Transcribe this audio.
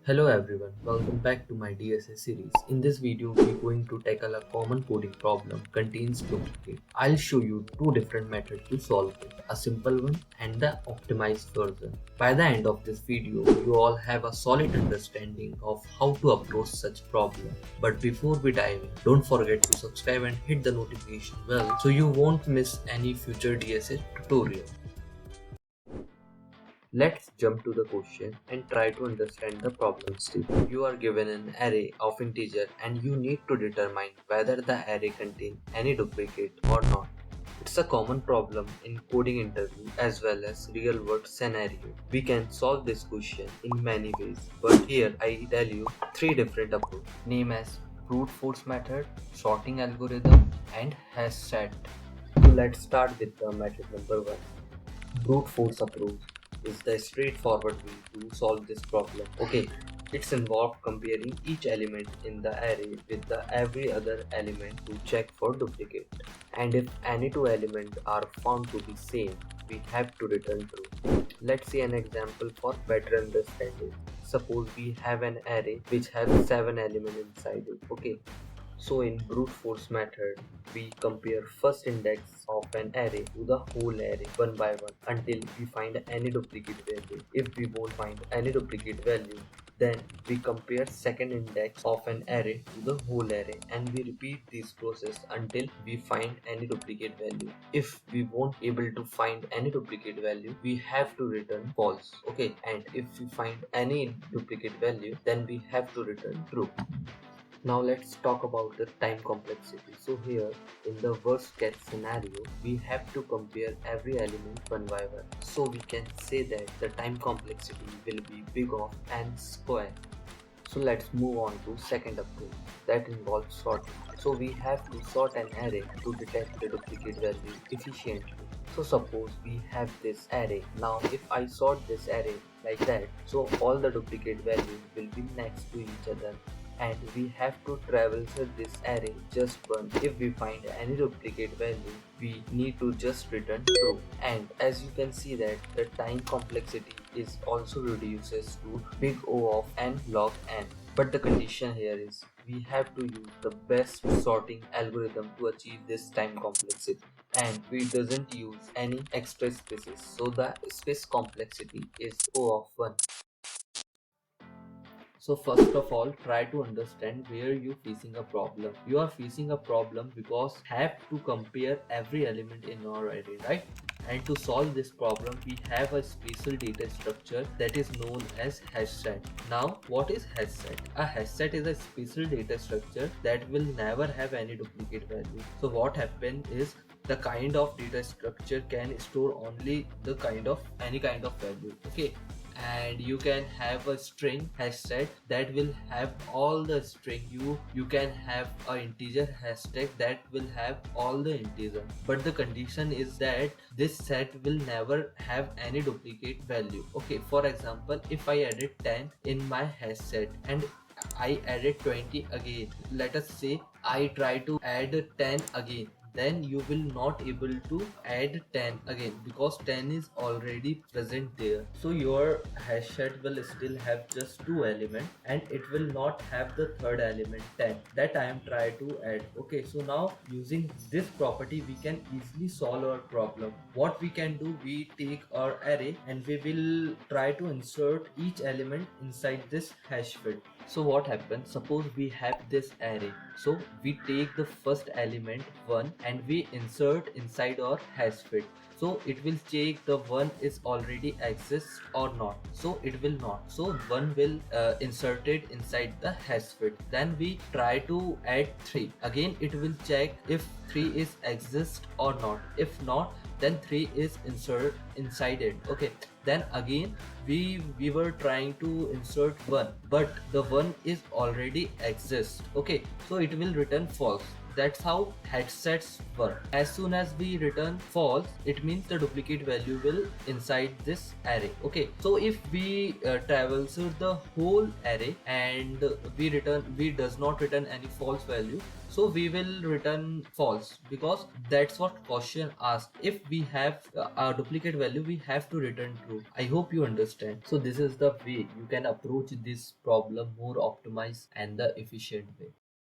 Hello everyone, welcome back to my DSA series. In this video, we're going to tackle a common coding problem contains duplicate. I'll show you two different methods to solve it, a simple one and the optimized version. By the end of this video, you all have a solid understanding of how to approach such problem. But before we dive in, don't forget to subscribe and hit the notification bell so you won't miss any future DSA tutorial. Let's jump to the question and try to understand the problem statement. You are given an array of integer and you need to determine whether the array contains any duplicate or not. It's a common problem in coding interview as well as real world scenario. We can solve this question in many ways, but here I tell you three different approaches. Name as brute force method, sorting algorithm and HashSet. So let's start with the method number one. Brute force approach is the straightforward way to solve this problem. Okay, it's involved comparing each element in the array with the every other element to check for duplicate. And if any two elements are found to be same, we have to return true. Let's see an example for better understanding. Suppose we have an array which has 7 elements inside it. Okay, so in brute force method, we compare first index of an array to the whole array one by one until we find any duplicate value. If we won't find any duplicate value, then we compare second index of an array to the whole array and we repeat this process until we find any duplicate value. If we won't able to find any duplicate value, we have to return false. Okay, and if we find any duplicate value, then we have to return true. Now let's talk about the time complexity. So here in the worst case scenario, we have to compare every element one by one. So we can say that the time complexity will be big of n square. So let's move on to second approach that involves sorting. So we have to sort an array to detect the duplicate value efficiently. So suppose we have this array. Now if I sort this array like that, so all the duplicate values will be next to each other and we have to traverse this array just once. If we find any duplicate value, we need to just return true. And as you can see that the time complexity is also reduces to big O of n log n. But the condition here is we have to use the best sorting algorithm to achieve this time complexity, and we doesn't use any extra spaces, so the space complexity is O of 1. So first of all, try to understand where you're facing a problem. You are facing a problem because have to compare every element in your array, right? And to solve this problem, we have a special data structure that is known as HashSet. Now, what is HashSet? A HashSet is a special data structure that will never have any duplicate value. So what happens is the kind of data structure can store only the kind of any kind of value. Okay, and you can have a string hashtag that will have all the string. You can have a integer hashtag that will have all the integer, but the condition is that this set will never have any duplicate value. Okay, for example, if I added 10 in my hash set and I added 20 again, let us say I try to add 10 again, then you will not able to add 10 again because 10 is already present there. So your hash set will still have just two elements and it will not have the third element 10 that I am trying to add. Okay, so now using this property we can easily solve our problem. What we can do, we take our array and we will try to insert each element inside this hash fit. So what happens, suppose we have this array, so we take the first element 1 and we insert inside our hash fit. So it will check the 1 is already exists or not. So it will not, so 1 will inserted inside the hash fit. Then we try to add 3 again, it will check if 3 is exist or not. If not, then 3 is inserted inside it. Okay, then again we were trying to insert 1, but the 1 is already exists. Okay, so it will return false. That's how HashSets work. As soon as we return false, it means the duplicate value will inside this array. Okay, so if we traverse the whole array and we does not return any false value, so we will return false, because that's what question asked. If we have a duplicate value, we have to return true. I hope you understand. So this is the way you can approach this problem more optimized and the efficient way.